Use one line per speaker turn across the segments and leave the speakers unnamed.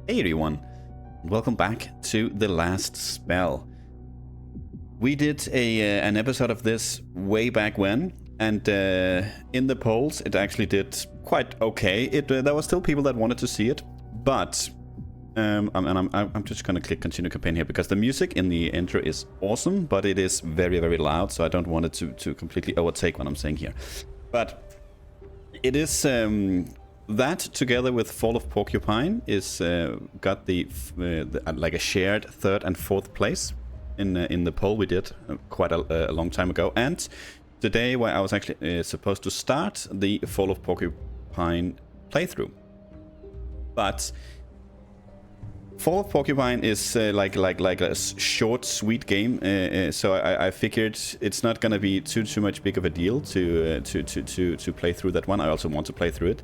Hey everyone, welcome back to The Last Spell. We did an episode of this way back when, and in the polls it actually did quite okay. There were still people that wanted to see it, but I'm just gonna click continue campaign here because the music in the intro is awesome, but it is very, very loud, so I don't want it to completely overtake what I'm saying here. But it is that together with Fall of Porcupine is got the like a shared third and fourth place in the poll we did quite a long time ago. And today, where I was actually supposed to start the Fall of Porcupine playthrough, but Fall of Porcupine is like a short, sweet game, so I figured it's not gonna be too much big of a deal to play through that one. I also want to play through it,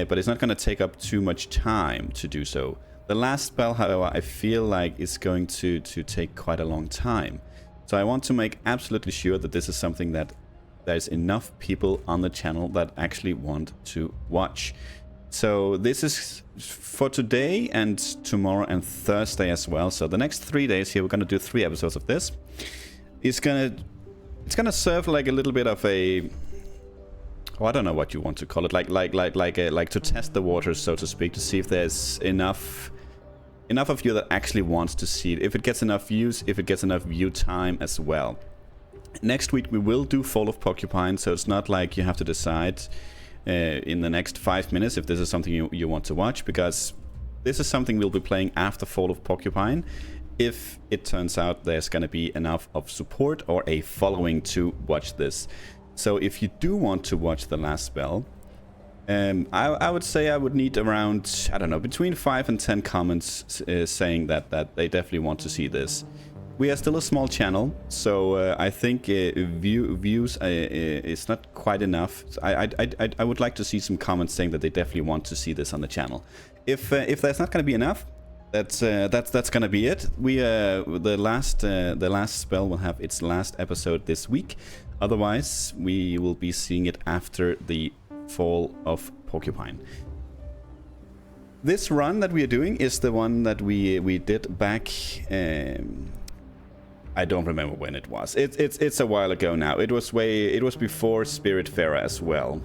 but it's not gonna take up too much time to do so. The Last Spell, however, I feel like is going to take quite a long time, so I want to make absolutely sure that this is something that there's enough people on the channel that actually want to watch. So this is for today and tomorrow and Thursday as well. So the next 3 days here, we're gonna do 3 episodes of this. It's gonna serve like a little bit of a, oh, I don't know what you want to call it, like to test the waters, so to speak, to see if there's enough of you that actually wants to see it. If it gets enough views, if it gets enough view time as well. Next week we will do Fall of Porcupine, so it's not like you have to decide in the next 5 minutes if this is something you want to watch, because this is something we'll be playing after Fall of Porcupine if it turns out there's going to be enough of support or a following to watch this. So if you do want to watch The Last Spell, I would say I would need around, I don't know, between 5 and 10 comments saying that they definitely want to see this. We are still a small channel, so I think views is not quite enough. I would like to see some comments saying that they definitely want to see this on the channel. If there's not going to be enough, that's going to be it. The last spell will have its last episode this week. Otherwise, we will be seeing it after the Fall of Porcupine. This run that we are doing is the one that we did back. I don't remember when it was. It's a while ago now. It was before Spiritfarer as well.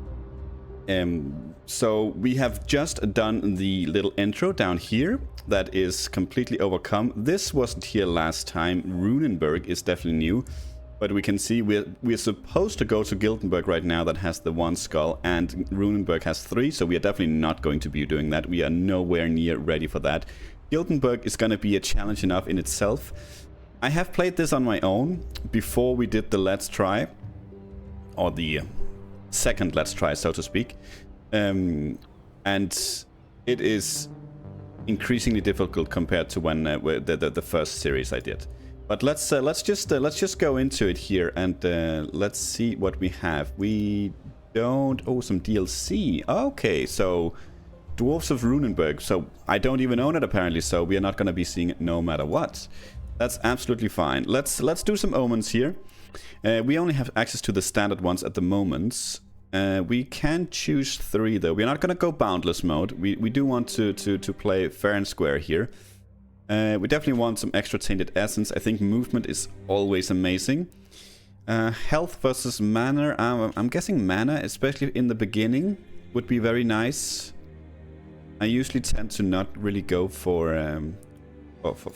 So we have just done the little intro down here that is completely overcome. This wasn't here last time. Runenberg is definitely new, but we can see we're supposed to go to Gildenberg right now that has the 1 skull, and Runenberg has 3, so we are definitely not going to be doing that. We are nowhere near ready for that. Gildenberg is going to be a challenge enough in itself. I have played this on my own before we did the Let's Try, or the second Let's Try, so to speak, and it is increasingly difficult compared to when the first series I did. But let's just go into it here and let's see what we have. We don't some DLC. Okay, so Dwarves of Runenberg. So I don't even own it apparently, so we are not going to be seeing it no matter what. That's absolutely fine. Let's do some omens here. We only have access to the standard ones at the moment. We can choose 3 though. We're not going to go boundless mode. We do want to play fair and square here. We definitely want some extra tainted essence. I think movement is always amazing. Health versus mana. I'm guessing mana, especially in the beginning, would be very nice. I usually tend to not really go for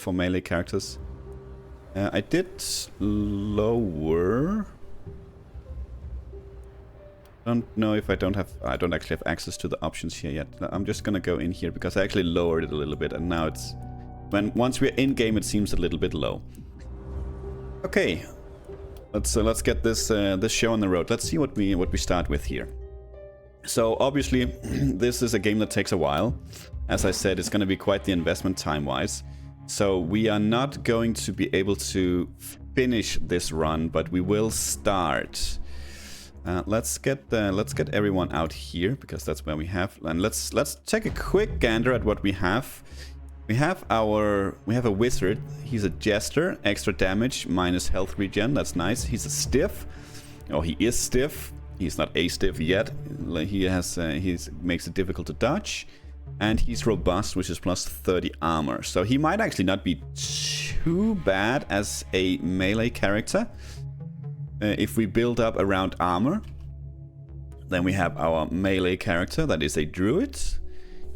melee characters. I did lower. Don't know if I don't actually have access to the options here yet. I'm just gonna go in here because I actually lowered it a little bit, and now it's once we're in game, it seems a little bit low. Okay, let's get this show on the road. Let's see what we start with here. So obviously, this is a game that takes a while. As I said, it's going to be quite the investment time-wise. So we are not going to be able to finish this run, but we will start. Let's get everyone out here because that's where we have. And let's take a quick gander at what we have. We have a wizard. He's a jester, extra damage, minus health regen. That's nice. He's a stiff. Oh, he is stiff. He's not a stiff yet. He makes it difficult to dodge. And he's robust, which is plus 30 armor. So he might actually not be too bad as a melee character. If we build up around armor, then we have our melee character that is a druid.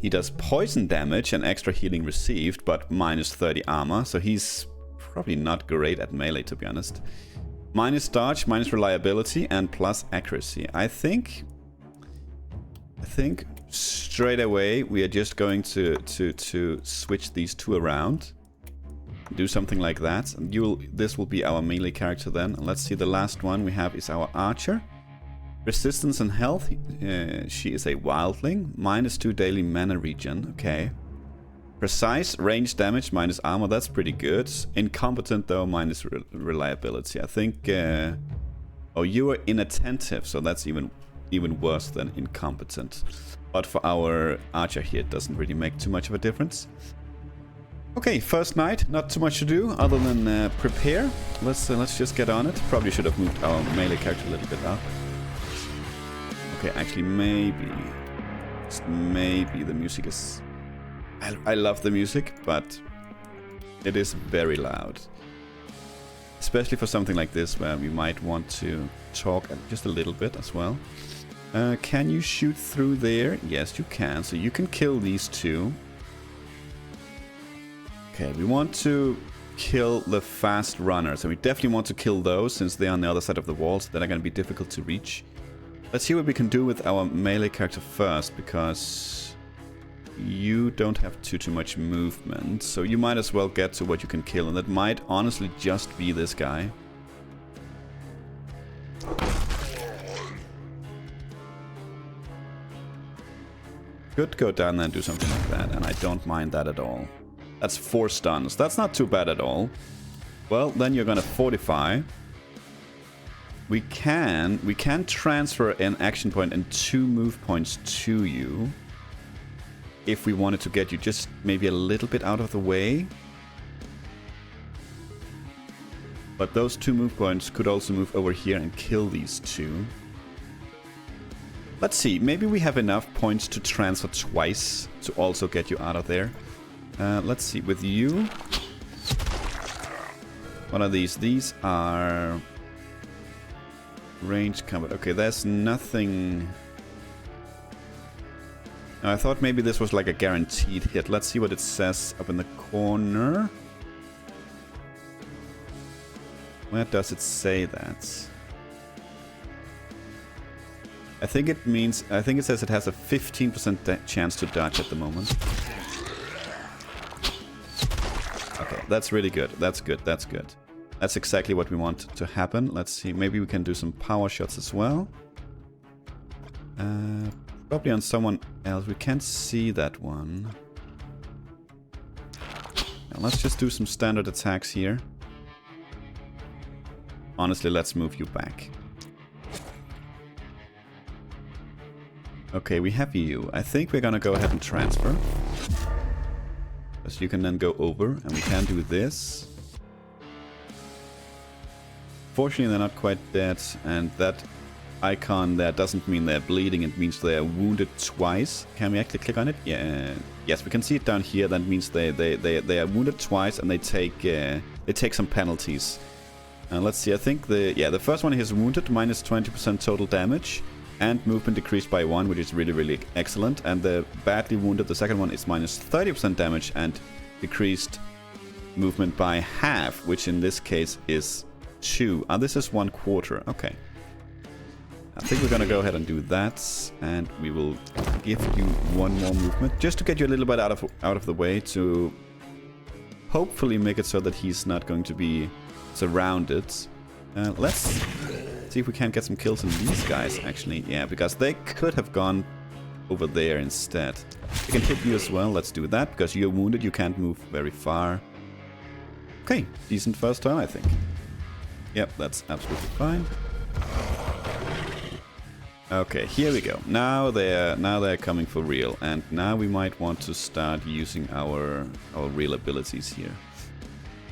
He does poison damage and extra healing received, but minus 30 armor. So he's probably not great at melee, to be honest. Minus dodge, minus reliability, and plus accuracy. I think straight away we are just going to switch these two around. Do something like that. And this will be our melee character then. And let's see, the last one we have is our archer. Resistance and health. She is a wildling. Minus 2 daily mana regen. Okay. Precise, range damage, minus armor. That's pretty good. Incompetent though, minus reliability. I think... oh, you are inattentive, so that's even worse than incompetent. But for our archer here, it doesn't really make too much of a difference. Okay, first night, not too much to do other than prepare. Let's just get on it. Probably should have moved our melee character a little bit up. Okay, actually maybe the music is... I love the music, but it is very loud. Especially for something like this where we might want to talk just a little bit as well. Can you shoot through there? Yes, you can. So you can kill these two. Okay, we want to kill the fast runners. And we definitely want to kill those since they're on the other side of the walls. That are going to be difficult to reach. Let's see what we can do with our melee character first, because you don't have too much movement. So you might as well get to what you can kill. And that might honestly just be this guy. Could go down there and do something like that, and I don't mind that at all. That's 4 stuns. That's not too bad at all. Well, then you're gonna fortify. We can transfer an action point and 2 move points to you. If we wanted to get you just maybe a little bit out of the way. But those 2 move points could also move over here and kill these 2. Let's see, maybe we have enough points to transfer twice to also get you out of there. Let's see, with you... What are these? These are... range combat. Okay, there's nothing... Now, I thought maybe this was like a guaranteed hit. Let's see what it says up in the corner. Where does it say that? I think it says it has a 15% chance to dodge at the moment. Okay, that's really good. That's good. That's good. That's exactly what we want to happen. Let's see. Maybe we can do some power shots as well. Probably on someone else. We can't see that one. Now, let's just do some standard attacks here. Honestly, let's move you back. Okay, we have you. I think we're gonna go ahead and transfer. Because you can then go over, and we can do this. Fortunately, they're not quite dead, and that icon there doesn't mean they're bleeding, it means they're wounded twice. Can we actually click on it? Yeah. Yes, we can see it down here. That means they are wounded twice, and they take some penalties. Let's see, I think the first one is wounded, minus 20% total damage. And movement decreased by 1, which is really, really excellent. And the badly wounded, the second one, is minus 30% damage and decreased movement by half, which in this case is 2. This is 1/4. Okay. I think we're gonna go ahead and do that, and we will give you 1 more movement, just to get you a little bit out of the way, to hopefully make it so that he's not going to be surrounded. Let's see if we can get some kills on these guys, actually. Yeah, because they could have gone over there instead. We can hit you as well. Let's do that, because you're wounded. You can't move very far. Okay, decent first turn, I think. Yep, that's absolutely fine. Okay, here we go. Now they're coming for real, and now we might want to start using our real abilities here.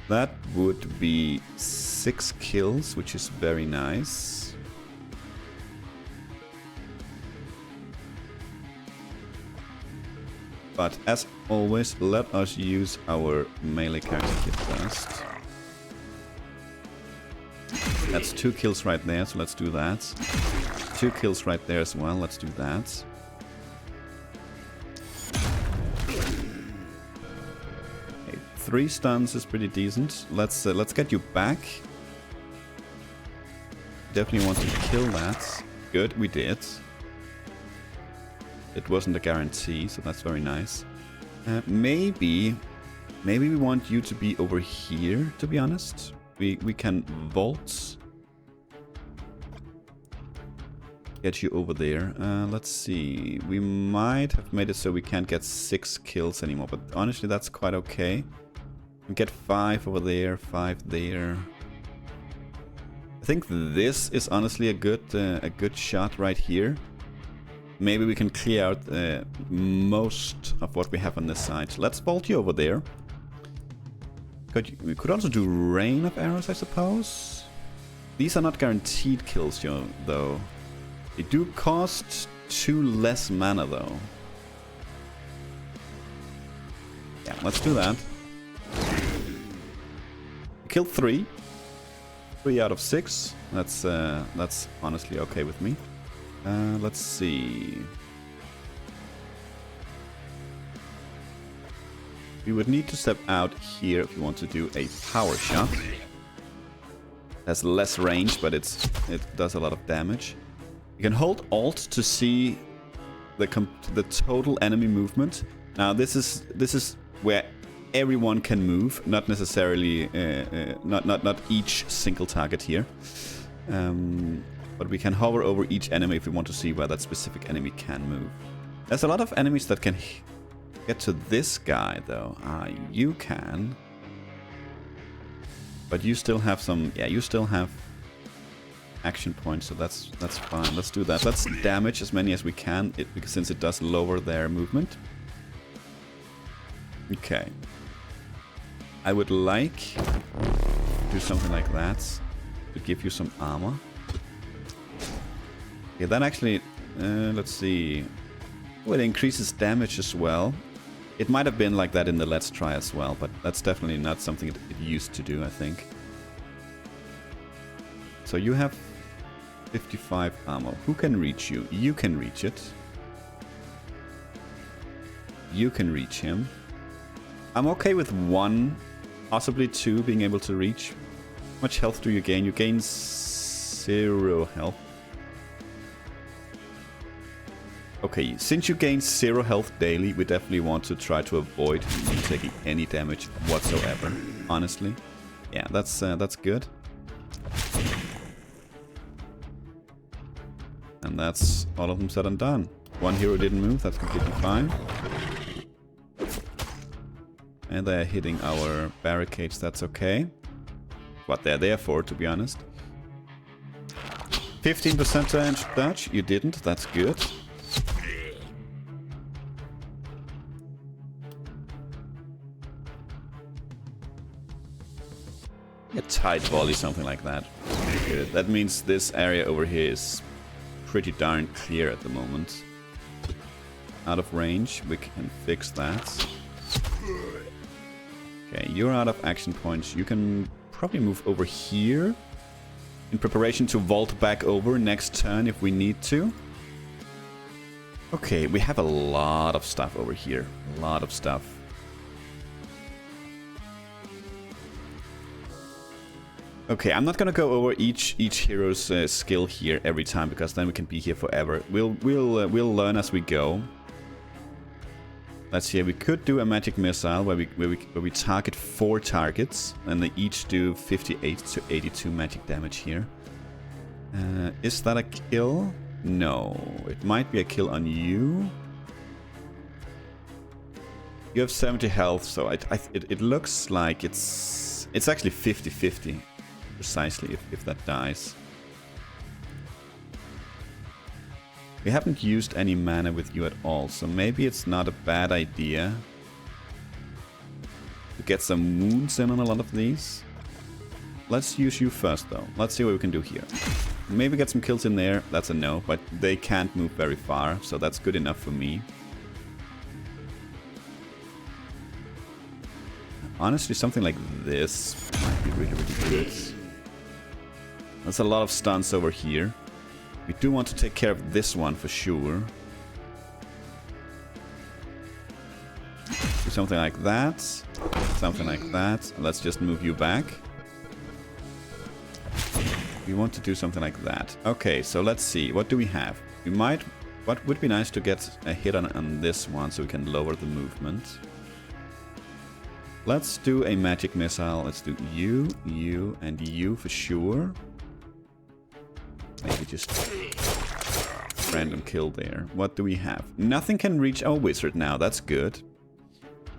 That would be 6 kills, which is very nice. But as always, let us use our melee character here first. That's 2 kills right there, so let's do that. 2 kills right there as well, let's do that. Okay, 3 stuns is pretty decent. Let's get you back. Definitely want to kill that. Good, we did. It wasn't a guarantee, so that's very nice. Maybe we want you to be over here, to be honest. We can vault. Get you over there. Let's see. We might have made it so we can't get 6 kills anymore, but honestly that's quite okay. We get 5 over there, 5 there. I think this is honestly a good shot right here. Maybe we can clear out most of what we have on this side. So let's vault you over there. We could also do rain of arrows, I suppose. These are not guaranteed kills, though. They do cost 2 less mana, though. Yeah, let's do that. Killed 3. 3 out of 6. That's honestly okay with me. Let's see. We would need to step out here if you want to do a power shot. Has less range, but it does a lot of damage. You can hold Alt to see the total enemy movement. Now this is where everyone can move, not necessarily not each single target here. But we can hover over each enemy if we want to see where that specific enemy can move. There's a lot of enemies that can get to this guy, though. You can. But you still have some... Yeah, you still have action points, so that's fine. Let's do that. Let's damage as many as we can, since it does lower their movement. Okay. I would like to do something like that to give you some armor. Yeah, that actually, let's see. Oh, it increases damage as well. It might have been like that in the Let's Try as well, but that's definitely not something it used to do, I think. So you have 55 ammo. Who can reach you? You can reach it. You can reach him. I'm okay with 1, possibly 2 being able to reach. How much health do you gain? You gain 0 health. Okay, since you gain 0 health daily, we definitely want to try to avoid taking any damage whatsoever, honestly. Yeah, that's good. And that's all of them said and done. 1 hero didn't move, that's completely fine. And they're hitting our barricades, that's okay. What they're there for, to be honest. 15% dodge, you didn't, that's good. A tight volley, something like that. Good. That means this area over here is pretty darn clear at the moment. Out of range, we can fix that. Okay, you're out of action points. You can probably move over here in preparation to vault back over next turn if we need to. Okay, we have a lot of stuff over here. A lot of stuff. Okay, I'm not gonna go over each hero's skill here every time, because then we can be here forever. We'll learn as we go. Let's see. We could do a magic missile where we target 4 targets, and they each do 58 to 82 magic damage here. Is that a kill? No, it might be a kill on you. You have 70 health, so it looks like it's actually 50-50. Precisely, if that dies. We haven't used any mana with you at all, so maybe it's not a bad idea to get some wounds in on a lot of these. Let's use you first, though. Let's see what we can do here. Maybe get some kills in there. That's a no, but they can't move very far, so that's good enough for me. Honestly, something like this might be really, really good. There's a lot of stuns over here. We do want to take care of this one for sure. Do something like that. Something like that. Let's just move you back. We want to do something like that. Okay, so let's see. What do we have? We might... What would be nice to get a hit on this one so we can lower the movement. Let's do a magic missile. Let's do you, you, and you for sure. Maybe just random kill there. What do we have? Nothing can reach our wizard now. That's good.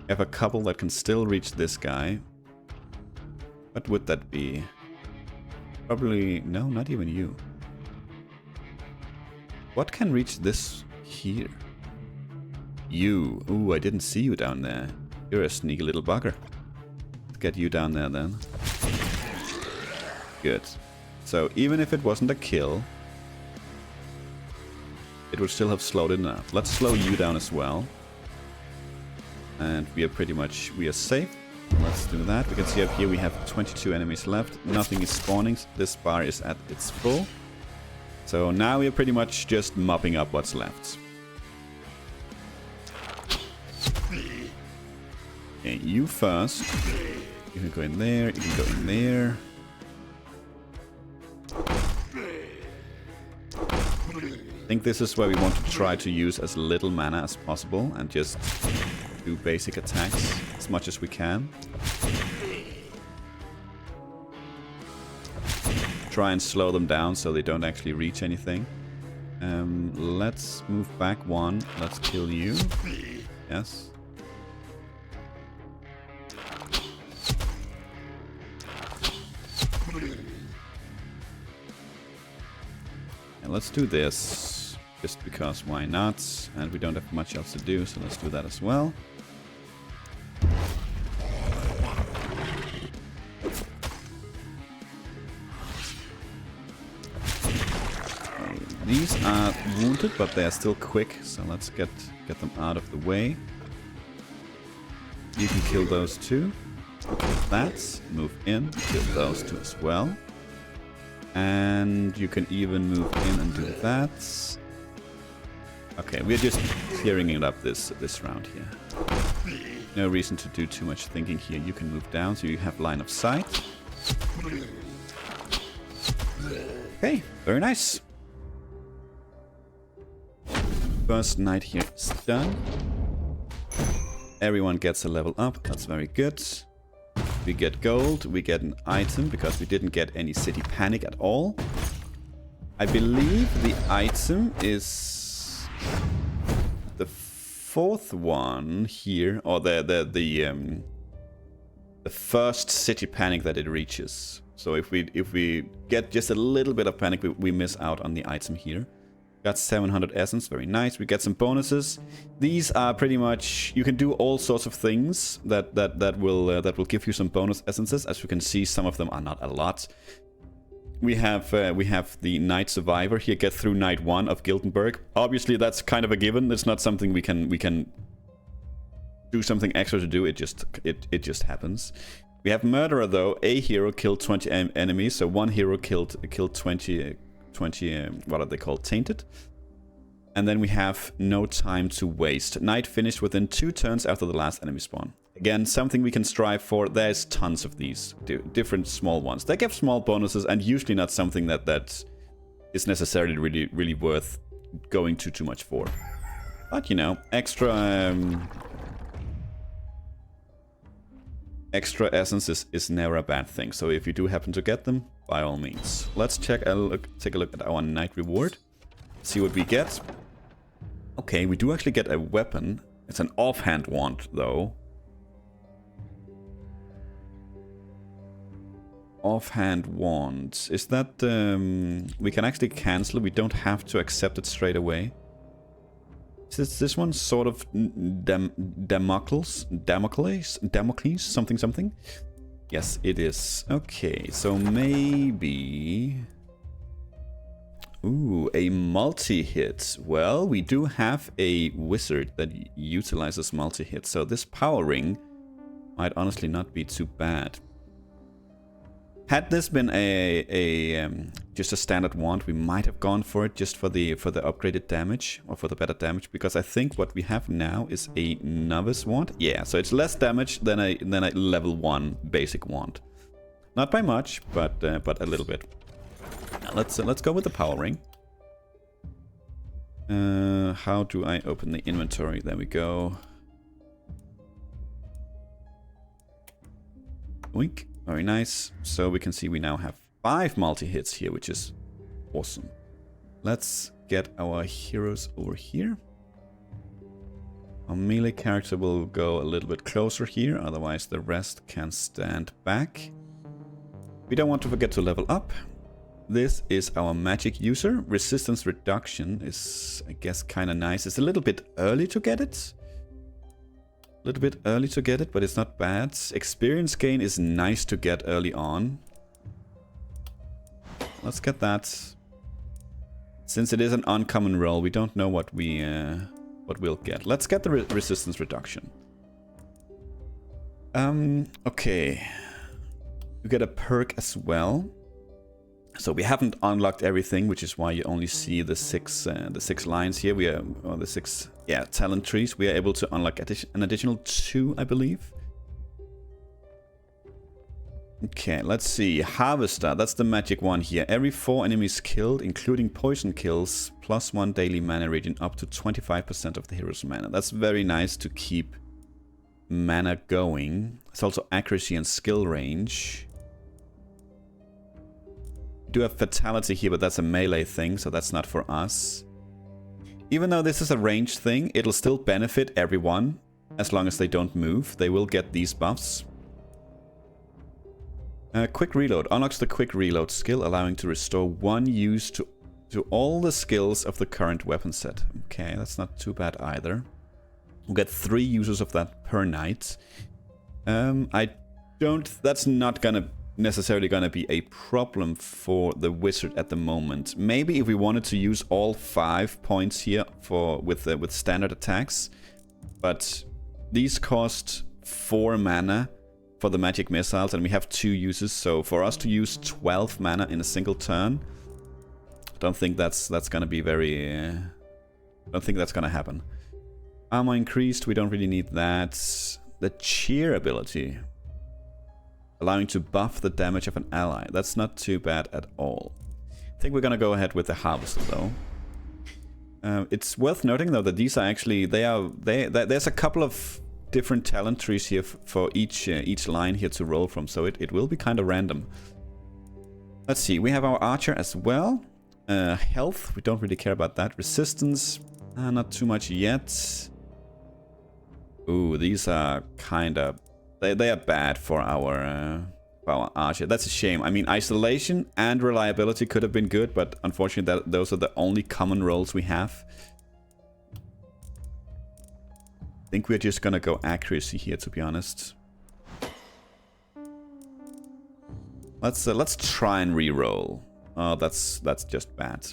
We have a couple that can still reach this guy. What would that be? Probably... No, not even you. What can reach this here? You. Ooh, I didn't see you down there. You're a sneaky little bugger. Let's get you down there then. Good. So even if it wasn't a kill, it would still have slowed it enough. Let's slow you down as well. And we are pretty much... We are safe. Let's do that. We can see up here we have 22 enemies left. Nothing is spawning. This bar is at its full. So now we are pretty much just mopping up what's left. Okay, you first. You can go in there. You can go in there. I think this is where we want to try to use as little mana as possible and just do basic attacks as much as we can. Try and slow them down so they don't actually reach anything. Let's move back one. Let's kill you. Yes. And let's do this. Just because why not? And we don't have much else to do, so let's do that as well. These are wounded, but they are still quick, so let's get them out of the way. You can kill those two. Kill that. Move in. Kill those two as well. And you can even move in and do that. Okay, we're just clearing it up this round here. No reason to do too much thinking here. You can move down, so you have line of sight. Okay, very nice. First night here is done. Everyone gets a level up. That's very good. We get gold. We get an item because we didn't get any city panic at all. I believe the item is the fourth one here, or the first city panic that it reaches. So if we get just a little bit of panic, we miss out on the item here. Got 700 essence, very nice. We get some bonuses. These are pretty much, you can do all sorts of things that will give you some bonus essences. As you can see, some of them are not a lot. We have the Night Survivor here. Get through night 1 of Gildenberg. Obviously, that's kind of a given. It's not something we can do something extra to do. It just happens. We have Murderer though. A hero killed 20 enemies, so one hero killed 20 what are they called? Tainted. And then we have No Time to Waste. Night finished within 2 turns after the last enemy spawn. Again, something we can strive for. There's tons of these different small ones. They give small bonuses and usually not something that is necessarily really worth going too much for. But you know, extra essence is never a bad thing. So if you do happen to get them, by all means. Let's take a look at our night reward. See what we get. Okay, we do actually get a weapon. It's an offhand wand, though. Offhand wand. Is that... we can actually cancel it. We don't have to accept it straight away. Is this one sort of Damocles? Something? Yes, it is. Okay, so maybe... Ooh, a multi-hit. Well, we do have a wizard that utilizes multi-hit. So this power ring Might honestly not be too bad. Had this been just a standard wand, we might have gone for it just for the upgraded damage or for the better damage, because I think what we have now is a novice wand. Yeah, so it's less damage than a level 1 basic wand. Not by much, but a little bit. Now let's go with the power ring. How do I open the inventory? There we go. Oink. Very nice. So we can see we now have 5 multi-hits here, which is awesome. Let's get our heroes over here. Our melee character will go a little bit closer here, otherwise the rest can stand back. We don't want to forget to level up. This is our magic user. Resistance reduction is, I guess, kind of nice. It's a little bit early to get it. But it's not bad. Experience gain is nice to get early on. Let's get that. Since it is an uncommon roll, we don't know what we'll get. Let's get the resistance reduction. Okay. You get a perk as well. So we haven't unlocked everything, which is why you only see the six lines here. Or the 6 talent trees. We are able to unlock an additional 2, I believe. Okay, let's see. Harvester, that's the magic one here. Every 4 enemies killed, including poison kills, +1 daily mana regen up to 25% of the hero's mana. That's very nice to keep mana going. It's also accuracy and skill range. Do have fatality here, but that's a melee thing, so that's not for us. Even though this is a ranged thing, it'll still benefit everyone as long as they don't move. They will get these buffs. Quick reload unlocks the quick reload skill, allowing to restore 1 use to all the skills of the current weapon set. Okay, that's not too bad either. We'll get 3 uses of that per night. That's not necessarily gonna be a problem for the wizard at the moment. Maybe if we wanted to use all 5 points here with standard attacks, but these cost 4 mana for the magic missiles, and we have 2 uses. So for us to use 12 mana in a single turn, I don't think that's gonna be very. I don't think that's gonna happen. Armor increased. We don't really need that. The cheer ability, allowing to buff the damage of an ally. That's not too bad at all. I think we're gonna go ahead with the harvester though. It's worth noting though that these are actually there's a couple of different talent trees here for each line here to roll from, so it will be kind of random. Let's see, we have our archer as well. Health, we don't really care about that. Resistance, not too much yet. Ooh, these are kind of they are bad for our archer. That's a shame. I mean, isolation and reliability could have been good, but unfortunately those are the only common rolls we have. I think we're just gonna go accuracy here, to be honest. Let's try and re-roll. Oh, that's just bad.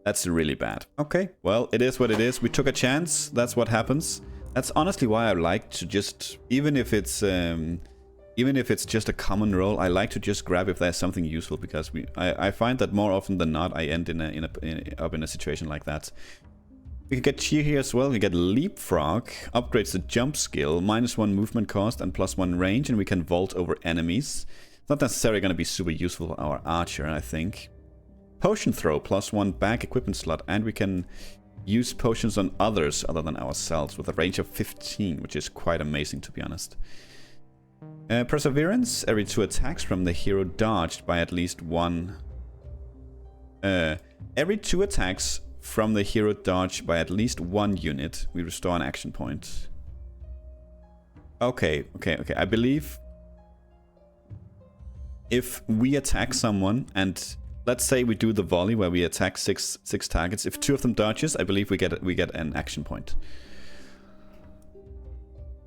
That's really bad. Okay, well, it is what it is. We took a chance. That's what happens. That's honestly why I like to just, even if it's just a common roll, I like to just grab if there's something useful, because I find that more often than not I end up in a situation like that. We can get cheer here as well. We get leapfrog, upgrades the jump skill, -1 movement cost and +1 range, and we can vault over enemies. It's not necessarily going to be super useful for our archer, I think. Potion throw, +1 back equipment slot, and we can use potions on others other than ourselves with a range of 15, which is quite amazing, to be honest. Perseverance, every 2 attacks from the hero dodged by at least 1. Every 2 attacks from the hero dodged by at least 1 unit, we restore an action point. Okay. I believe if we attack someone, and let's say we do the volley where we attack six targets, if 2 of them dodges, I believe we get an action point.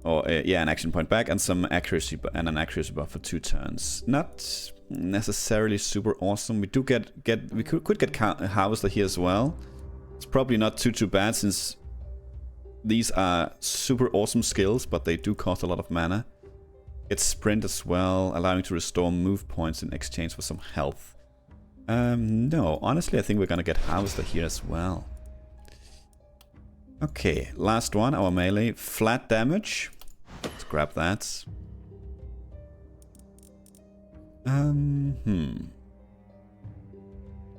Or an action point back, and some accuracy and an accuracy buff for 2 turns. Not necessarily super awesome. We do could get harvester here as well. It's probably not too bad, since these are super awesome skills, but they do cost a lot of mana. It's sprint as well, allowing to restore move points in exchange for some health. No, honestly, I think we're gonna get Harvester here as well. Okay, last one, our melee. Flat damage. Let's grab that.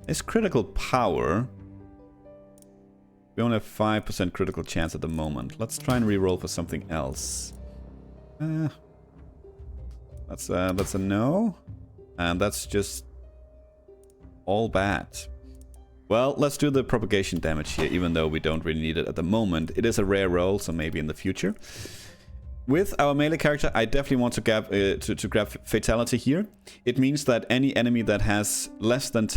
It's critical power. We only have 5% critical chance at the moment. Let's try and reroll for something else. That's a no. And that's just all bad. Well, let's do the propagation damage here, even though we don't really need it at the moment. It is a rare roll, so maybe in the future. With our melee character, I definitely want to grab Fatality here. It means that any enemy that has less than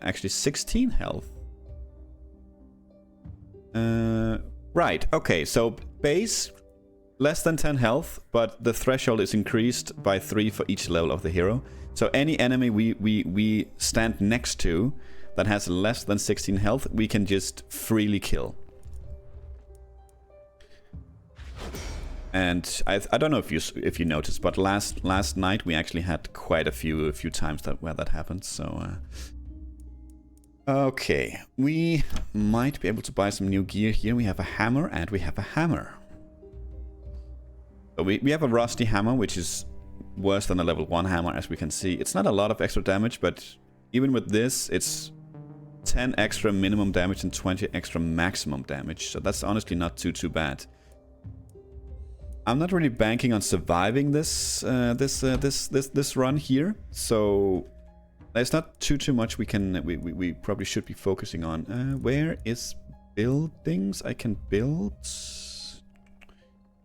actually 16 health. Right, okay, so base, less than 10 health, but the threshold is increased by 3 for each level of the hero. So any enemy we stand next to that has less than 16 health, we can just freely kill. And I don't know if you noticed, but last night we actually had quite a few times where that happened. So okay, we might be able to buy some new gear here. We have a hammer and we have a hammer. So we have a rusty hammer, which is worse than a level 1 hammer, as we can see. It's not a lot of extra damage, but even with this, it's 10 extra minimum damage and 20 extra maximum damage. So that's honestly not too bad. I'm not really banking on surviving this run here, so there's not too much we probably should be focusing on. Where is buildings I can build?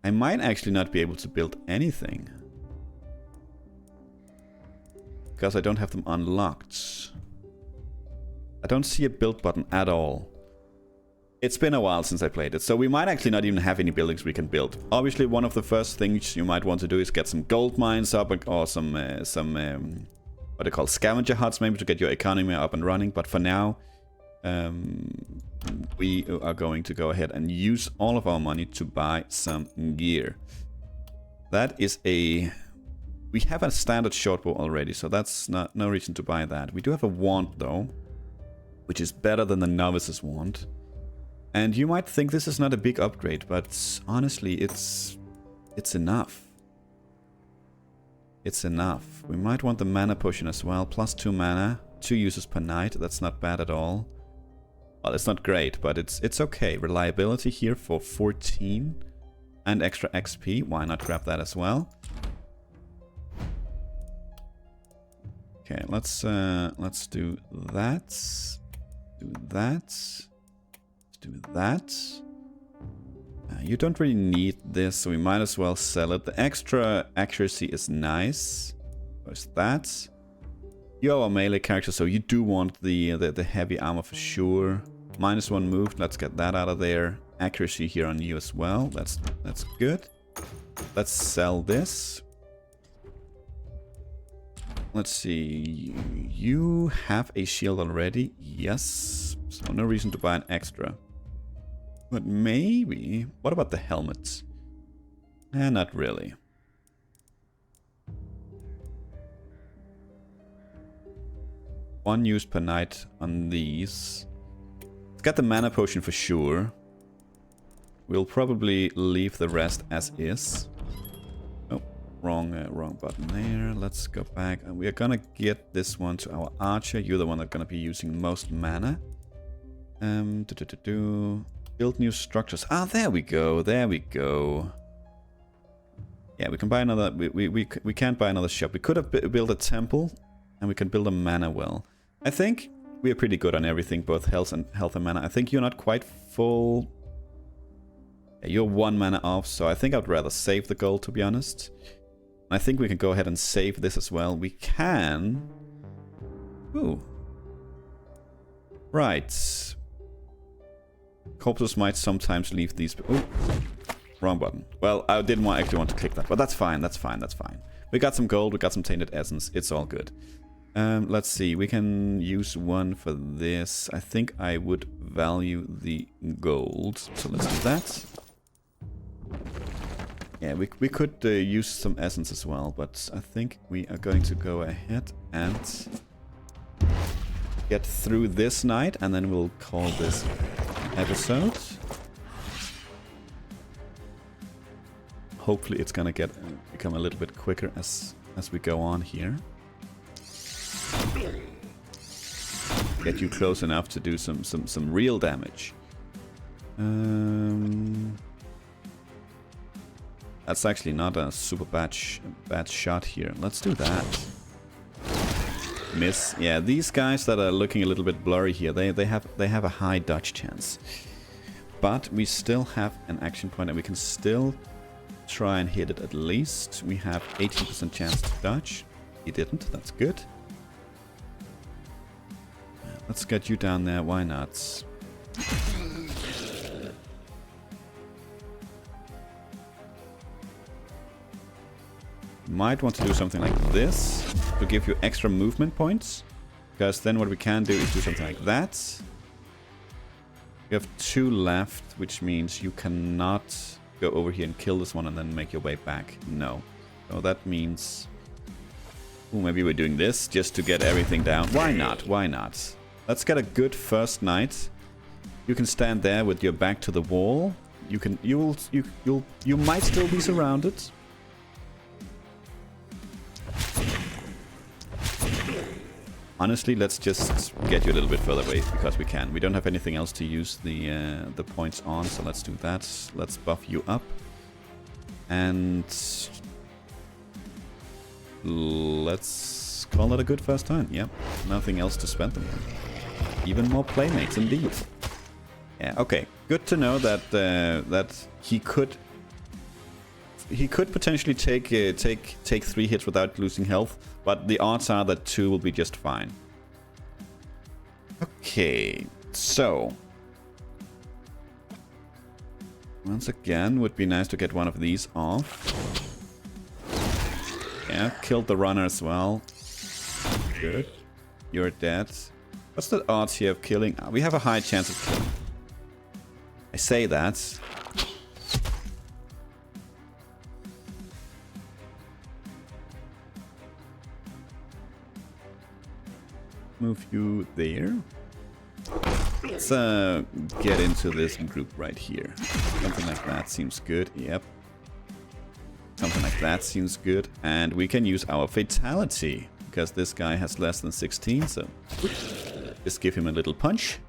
I might actually not be able to build anything because I don't have them unlocked. I don't see a build button at all. It's been a while since I played it, so we might actually not even have any buildings we can build. Obviously, one of the first things you might want to do is get some gold mines up, or some what they call scavenger huts, maybe, to get your economy up and running. But for now, we are going to go ahead and use all of our money to buy some gear. That is a... We have a standard shortbow already, so that's no reason to buy that. We do have a wand, though, which is better than the novice's wand. And you might think this is not a big upgrade, but honestly, it's enough. It's enough. We might want the mana potion as well. Plus 2 mana, 2 uses per night. That's not bad at all. Well, it's not great, but it's okay. Reliability here for 14 and extra XP. Why not grab that as well? Okay, let's do that. Do that. Do that. You don't really need this, so we might as well sell it. The extra accuracy is nice. Where's that? You're a melee character, so you do want the heavy armor for sure. -1 move, let's get that out of there. Accuracy here on you as well. That's good. Let's sell this. Let's see. You have a shield already. Yes. So no reason to buy an extra. But maybe... What about the helmets? Not really. One use per night on these. It's got the mana potion for sure. We'll probably leave the rest as is. Oh, wrong button there. Let's go back. And we are gonna get this one to our archer. You're the one that's gonna be using most mana. Build new structures. Ah, there we go. There we go. Yeah, we can buy another... We can't buy another shop. We could have built a temple, and we can build a mana well. I think we are pretty good on everything, both health and mana. I think you're not quite full. Yeah, you're 1 mana off, so I think I'd rather save the gold, to be honest. I think we can go ahead and save this as well. We can... Ooh. Right. Corpses might sometimes leave these... Oh, wrong button. Well, I didn't actually want to click that, but that's fine, that's fine. We got some gold, we got some tainted essence, it's all good. Let's see, we can use one for this. I think I would value the gold, so let's do that. Yeah, we could use some essence as well, but I think we are going to go ahead and get through this night, and then we'll call this episode. Hopefully it's gonna become a little bit quicker as we go on here. Get you close enough to do some real damage. That's actually not a super bad shot here. Let's do that. Miss. Yeah, these guys that are looking a little bit blurry here, they have a high dodge chance. But we still have an action point, and we can still try and hit it at least. We have 18% chance to dodge. He didn't. That's good. Let's get you down there. Why not? Might want to do something like this to give you extra movement points, because then what we can do is do something like that. You have 2 left, which means you cannot go over here and kill this one and then make your way back. No. So that means... Ooh, maybe we're doing this just to get everything down. Why not? Why not? Let's get a good first night. You can stand there with your back to the wall. You might still be surrounded. Honestly, let's just get you a little bit further away because we can. We don't have anything else to use the points on, so let's do that. Let's buff you up. And let's call it a good first time. Yep, nothing else to spend them on. Even more playmates, indeed. Yeah, okay. Good to know that that he could potentially take 3 hits without losing health, but the odds are that 2 will be just fine. Okay, so once again, would be nice to get one of these off. Yeah, killed the runner as well. Good. You're dead. What's the odds here of killing? We have a high chance of killing. I say that. Move you there. Let's get into this group right here. Something like that seems good. Yep. Something like that seems good. And we can use our fatality, because this guy has less than 16, so just give him a little punch.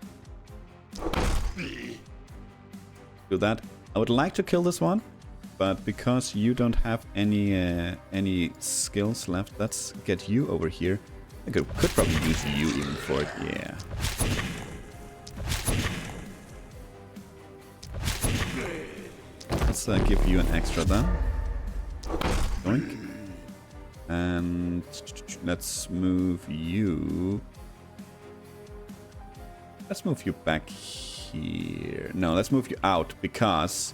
Do that. I would like to kill this one, but because you don't have any skills left, let's get you over here. I could probably use you even for it, yeah. Let's give you an extra then. Doink. And let's move you. Let's move you back here. No, let's move you out, because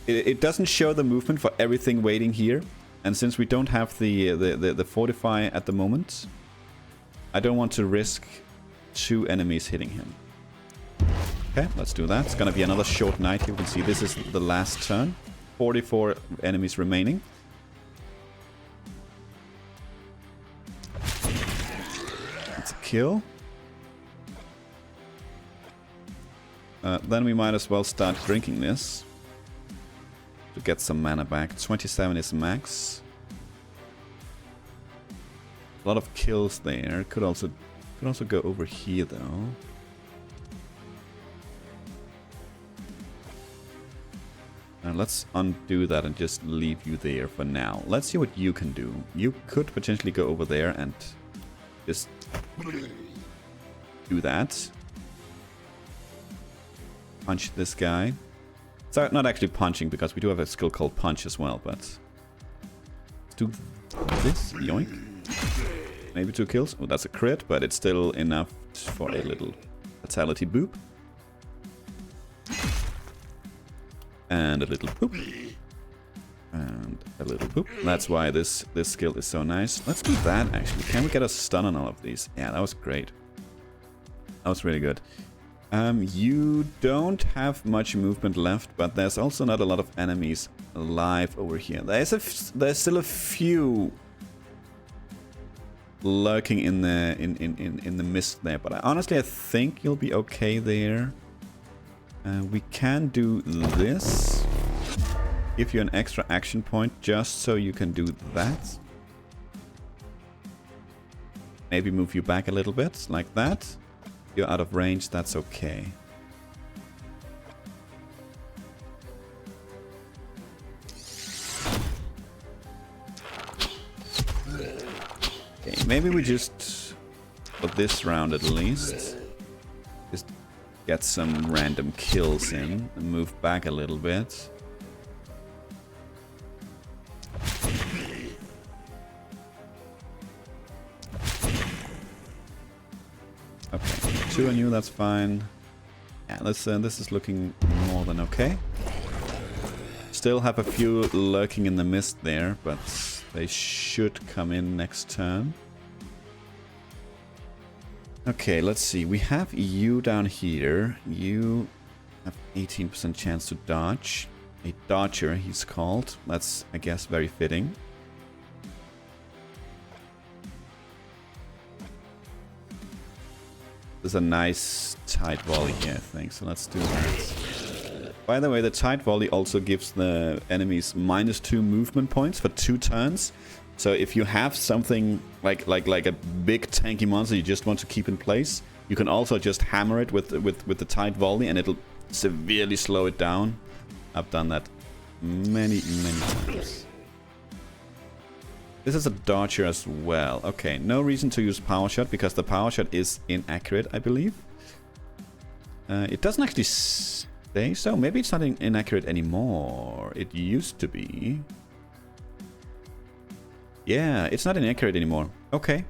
it doesn't show the movement for everything waiting here. And since we don't have the fortify at the moment, I don't want to risk 2 enemies hitting him. Okay, let's do that. It's gonna be another short night. You can see this is the last turn. 44 enemies remaining. That's a kill. Then we might as well start drinking this to get some mana back. 27 is max. A lot of kills there. Could also go over here though. And let's undo that and just leave you there for now. Let's see what you can do. You could potentially go over there and just do that. Punch this guy. So not actually punching, because we do have a skill called punch as well, but let's do this. Yoink. Maybe 2 kills. Oh, that's a crit, but it's still enough for a little fatality boop. And a little boop. And A little boop. That's why this skill is so nice. Let's do that, actually. Can we get a stun on all of these? Yeah, that was great. That was really good. You don't have much movement left, but there's also not a lot of enemies alive over here. There's still a few lurking in the mist there, but honestly, I think you'll be okay there. We can do this. Give you an extra action point just so you can do that. Maybe move you back a little bit, like that. You're out of range, that's okay. Okay, maybe we just, for this round at least, just get some random kills in and move back a little bit. Okay, 2 on you, that's fine. Yeah, this is looking more than okay. Still have a few lurking in the mist there, but they should come in next turn. Okay, let's see. We have you down here. You have 18% chance to dodge. A dodger, he's called. That's, I guess, very fitting. There's a nice tight volley here, I think, so let's do that. By the way, the tight volley also gives the enemies -2 movement points for 2 turns. So if you have something like a big tanky monster you just want to keep in place, you can also just hammer it with the tight volley and it'll severely slow it down. I've done that many times. This is a dodger as well. Okay, no reason to use power shot because the power shot is inaccurate, I believe. It doesn't actually say so. Maybe it's not inaccurate anymore. It used to be. Yeah, it's not inaccurate anymore. Okay.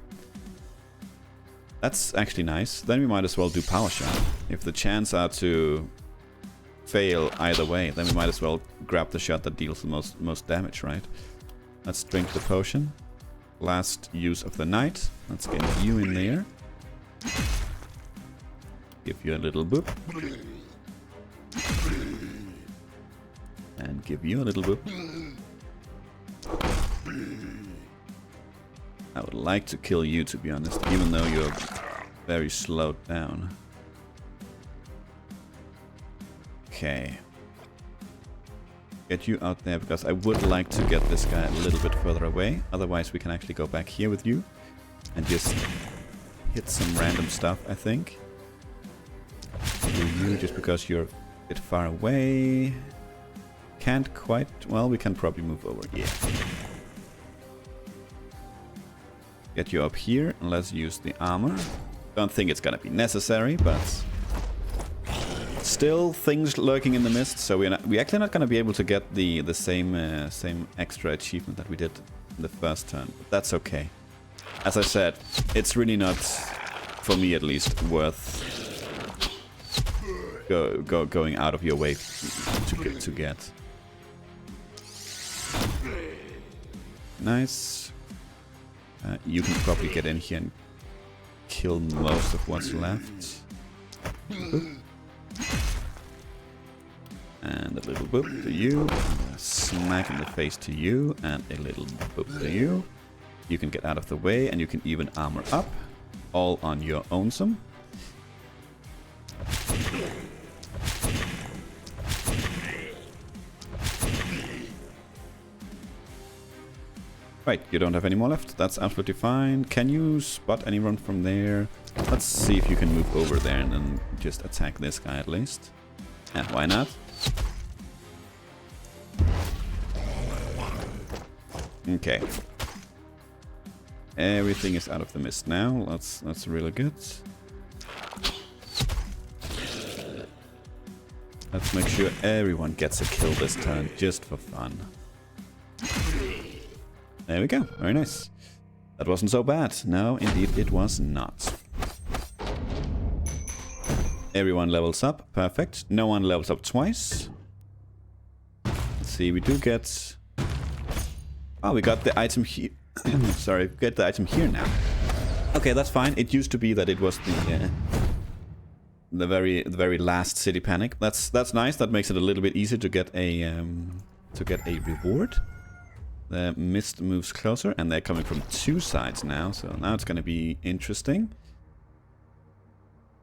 That's actually nice. Then we might as well do power shot. If the chance are to fail either way, then we might as well grab the shot that deals the most damage, right? Let's drink the potion. Last use of the night. Let's get you in there. Give you a little boop. And give you a little boop. I would like to kill you, to be honest, even though you're very slowed down. Okay. Get you out there because I would like to get this guy a little bit further away. Otherwise we can actually go back here with you and just hit some random stuff, I think. Do you just because you're a bit far away. Can't quite, well, we can probably move over, yeah. Get you up here and let's use the armor. Don't think it's gonna be necessary, but still things lurking in the mist, so we're actually not going to be able to get the same extra achievement that we did in the first turn, but that's okay. As I said, it's really not, for me at least, worth going out of your way to get. Nice. You can probably get in here and kill most of what's left. And a little boop to you, and a smack in the face to you, and a little boop to you. You can get out of the way, and you can even armor up, all on your own-some. Right, you don't have any more left, that's absolutely fine. Can you spot anyone from there? Let's see if you can move over there and then just attack this guy at least. And why not? Okay. Everything is out of the mist now. That's really good. Let's make sure everyone gets a kill this turn, just for fun. There we go. Very nice. That wasn't so bad. No, indeed it was not. Everyone levels up. Perfect. No one levels up twice. Let's see, we do get Oh, we got the item here. Sorry, get the item here now. Okay, that's fine. It used to be that it was the very last city panic. That's nice. That makes it a little bit easier to get a reward. The mist moves closer, and they're coming from 2 sides now. So now it's going to be interesting.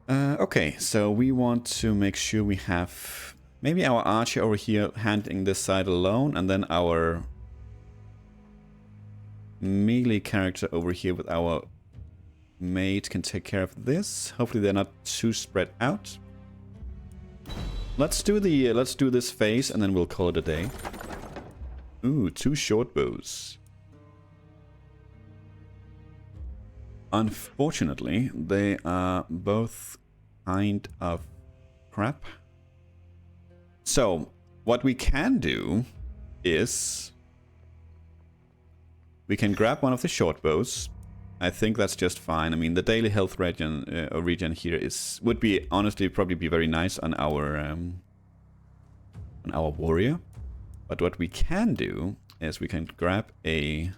Okay, so we want to make sure we have maybe our archer over here handling this side alone, and then our melee character over here with our mate can take care of this. Hopefully they're not too spread out. Let's do this phase and then we'll call it a day. Ooh, 2 short bows. Unfortunately, they are both kind of crap. So, what we can do is we can grab one of the short bows. I think that's just fine. I mean, the daily health regen here would be honestly probably be very nice on our warrior. But what we can do is we can grab a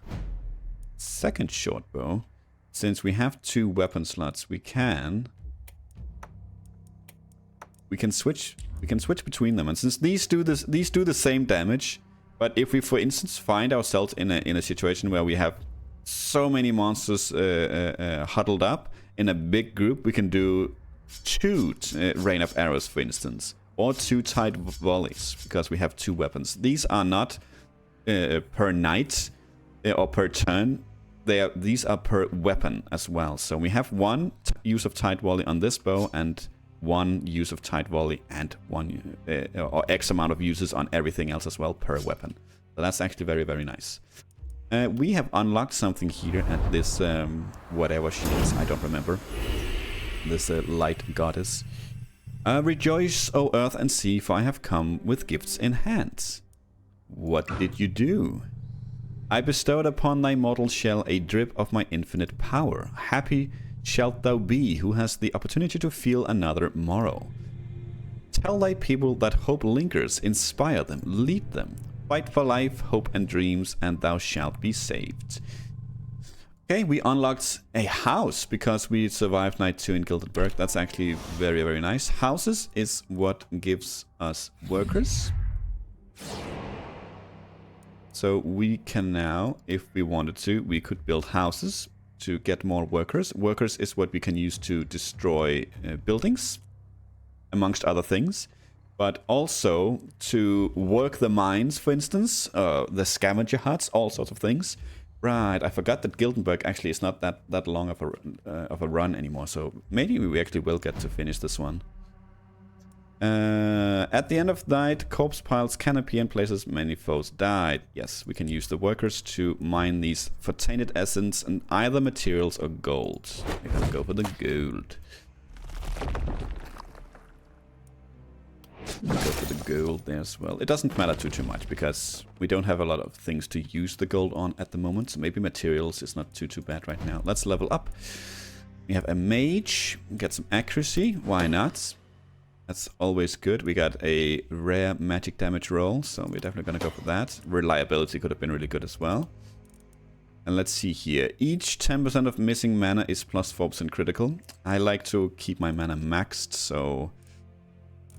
second short bow. Since we have 2 weapon slots, we can switch between them. And since these do the same damage, but if we, for instance, find ourselves in a situation where we have so many monsters huddled up in a big group, we can do 2 rain of arrows, for instance, or 2 tight volleys, because we have 2 weapons. These are not per night or per turn. These are per weapon as well. So we have 1 use of tight volley on this bow and 1 use of tight volley and 1 or X amount of uses on everything else as well per weapon. So that's actually very, very nice. We have unlocked something here at this whatever she is, I don't remember. This light goddess. Rejoice, O earth and sea, for I have come with gifts in hand. What did you do? I bestowed upon thy mortal shell a drip of my infinite power. Happy shalt thou be who has the opportunity to feel another morrow. Tell thy people that hope lingers, inspire them, lead them. Fight for life, hope and dreams, and thou shalt be saved. Okay, we unlocked a house because we survived night 2 in Gildenberg. That's actually very, very nice. Houses is what gives us workers. So we can now, if we wanted to, we could build houses to get more workers. Workers is what we can use to destroy buildings, amongst other things. But also to work the mines, for instance, the scavenger huts, all sorts of things. Right, I forgot that Gildenberg actually is not that long of a run anymore, so maybe we actually will get to finish this one. At the end of the night, corpse piles can appear in places many foes died. Yes, we can use the workers to mine these for tainted essence and either materials or gold. We're gonna go for the gold. Go for the gold there as well. It doesn't matter too much because we don't have a lot of things to use the gold on at the moment. So maybe materials is not too bad right now. Let's level up. We have a mage. Get some accuracy. Why not? That's always good. We got a rare magic damage roll, so we're definitely going to go for that. Reliability could have been really good as well. And let's see here. Each 10% of missing mana is plus 4% critical. I like to keep my mana maxed, so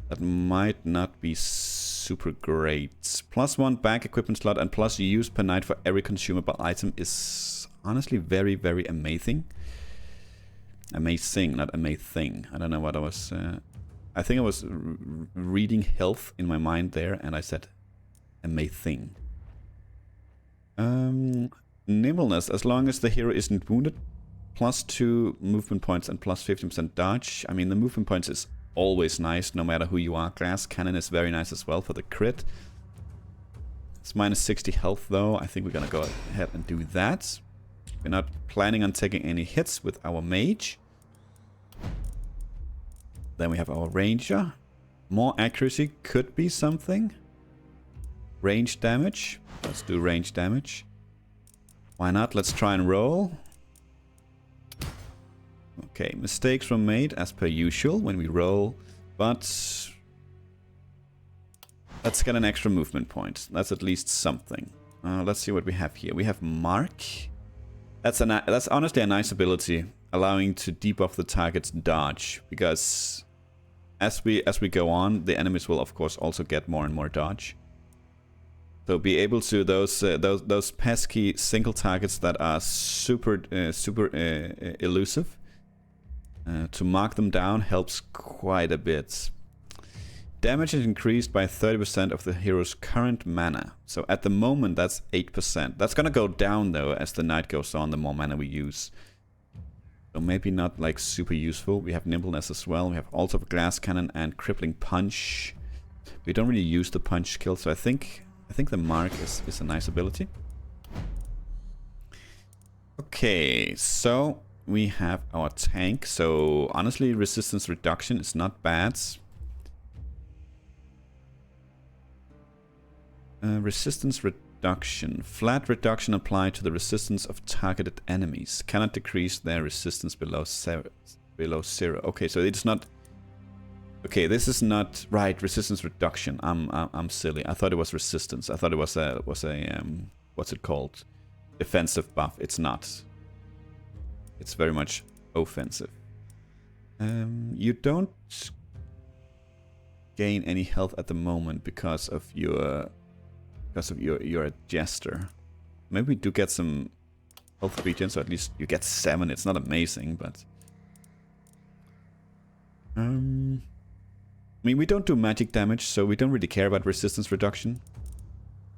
that might not be super great. Plus 1 bank equipment slot and plus use per night for every consumable item is honestly very, very amazing. Amazing, not amazing. I don't know what I was... I think I was reading health in my mind there, and I said amazing. Nimbleness, as long as the hero isn't wounded, plus 2 movement points and plus 15% dodge. I mean, the movement points is always nice, no matter who you are. Glass cannon is very nice as well for the crit. It's minus 60 health though. I think we're gonna go ahead and do that. We're not planning on taking any hits with our mage. Then we have our ranger. More accuracy could be something. Range damage. Let's do range damage. Why not? Let's try and roll. Okay, mistakes were made as per usual when we roll, but let's get an extra movement point. That's at least something. Let's see what we have here. We have Mark. That's honestly a nice ability, allowing to debuff the target's dodge, because as we go on, the enemies will of course also get more and more dodge. So be able to those pesky single targets that are super elusive. To mark them down helps quite a bit. Damage is increased by 30% of the hero's current mana. So at the moment that's 8%. That's gonna go down though as the night goes on, the more mana we use. So maybe not like super useful. We have nimbleness as well. We have also glass cannon and crippling punch. We don't really use the punch skill, so I think the mark is a nice ability. Okay, so we have our tank. So honestly, resistance reduction is not bad. Resistance reduction. Flat reduction applied to the resistance of targeted enemies. Cannot decrease their resistance below zero. Okay, so it's not... Okay, this is not... Right, resistance reduction. I'm silly. I thought it was resistance. I thought it was a what's it called? Defensive buff. It's not. It's very much offensive. You don't gain any health at the moment because of your... you're a jester. Maybe we do get some health regen, so at least you get 7. It's not amazing, but... I mean, we don't do magic damage, so we don't really care about resistance reduction.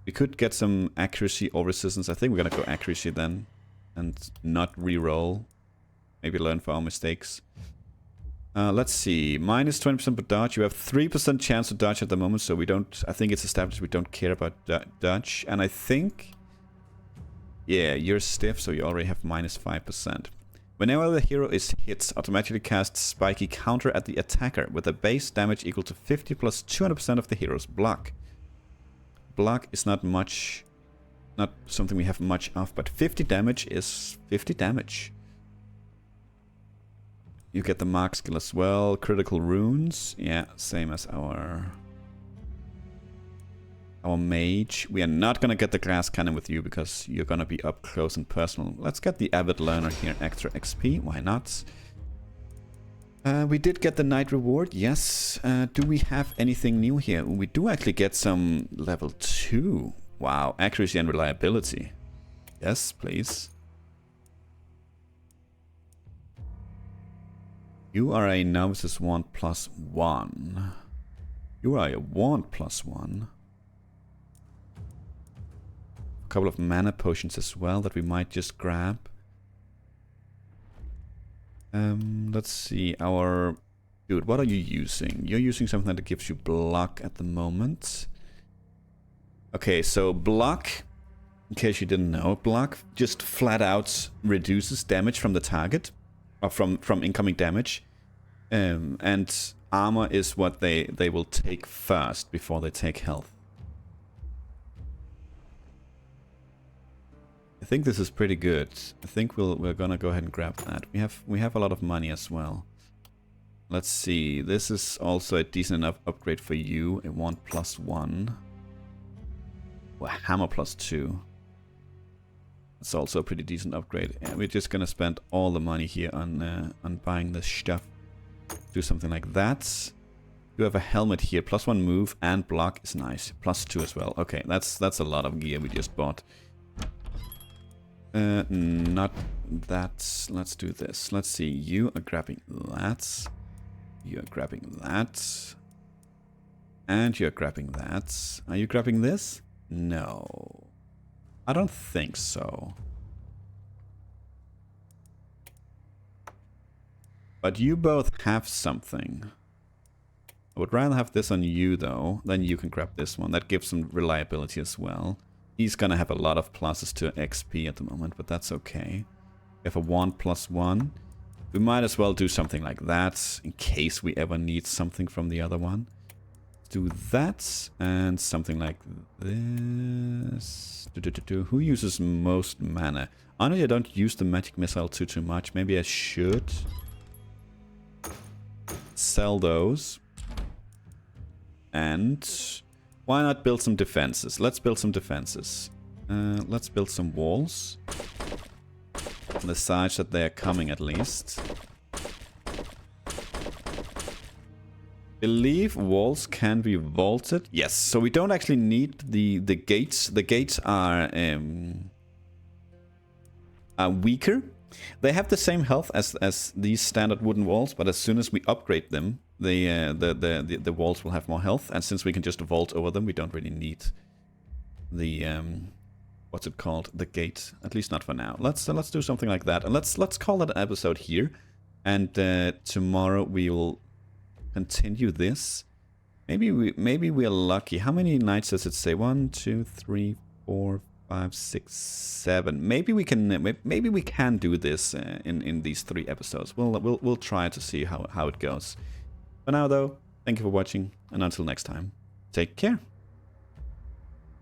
We could get some accuracy or resistance. I think we're gonna go accuracy then. And not re-roll. Maybe learn from our mistakes. Let's see. Minus 20% per dodge. You have 3% chance to dodge at the moment, so we don't... I think it's established we don't care about dodge. And I think... Yeah, you're stiff, so you already have minus 5%. Whenever the hero is hit, automatically casts spiky counter at the attacker with a base damage equal to 50 plus 200% of the hero's block. Block is not much... Not something we have much of, but 50 damage is 50 damage. You get the mark skill as well. Critical runes. Yeah, same as our mage. We are not gonna get the glass cannon with you because you're gonna be up close and personal. Let's get the avid learner here. Extra XP. Why not? We did get the night reward. Yes. Do we have anything new here? We do actually get some level 2. Wow. Accuracy and reliability. Yes, please. You are a novice's wand +1. You are a wand +1. A couple of mana potions as well that we might just grab. Let's see. Our... Dude, what are you using? You're using something that gives you block at the moment. Okay, so block, in case you didn't know, block just flat out reduces damage from the target. Or from incoming damage, and armor is what they will take first before they take health. I think this is pretty good. I think we're gonna go ahead and grab that. We have a lot of money as well. Let's see. This is also a decent enough upgrade for you. A wand +1. Well, hammer +2. It's also a pretty decent upgrade. And we're just gonna spend all the money here on buying this stuff. Do something like that. You have a helmet here. +1 move and block is nice. +2 as well. Okay, that's a lot of gear we just bought. Not that. Let's do this. Let's see. You are grabbing that. You are grabbing that. And you're grabbing that. Are you grabbing this? No. I don't think so. But you both have something. I would rather have this on you though, then you can grab this one. That gives some reliability as well. He's gonna have a lot of pluses to XP at the moment, but that's okay. We have a wand +1. We might as well do something like that in case we ever need something from the other one. Do that and something like this. Who uses most mana? Honestly, I don't use the magic missile too much. Maybe I should sell those. And why not build some defenses? Let's build some defenses. Let's build some walls. On the sides that they're coming, at least. Believe walls can be vaulted. Yes, so we don't actually need the gates. The gates are weaker. They have the same health as these standard wooden walls, but as soon as we upgrade them, the walls will have more health. And since we can just vault over them, we don't really need the what's it called? The gate. At least not for now. Let's do something like that, and let's call it an episode here. And tomorrow we will continue this. Maybe we're lucky. How many nights does it say? 1, 2, 3, 4, 5, 6, 7. Maybe we can do this in these 3 episodes. We'll try to see how it goes. For now, though, thank you for watching, and until next time, take care.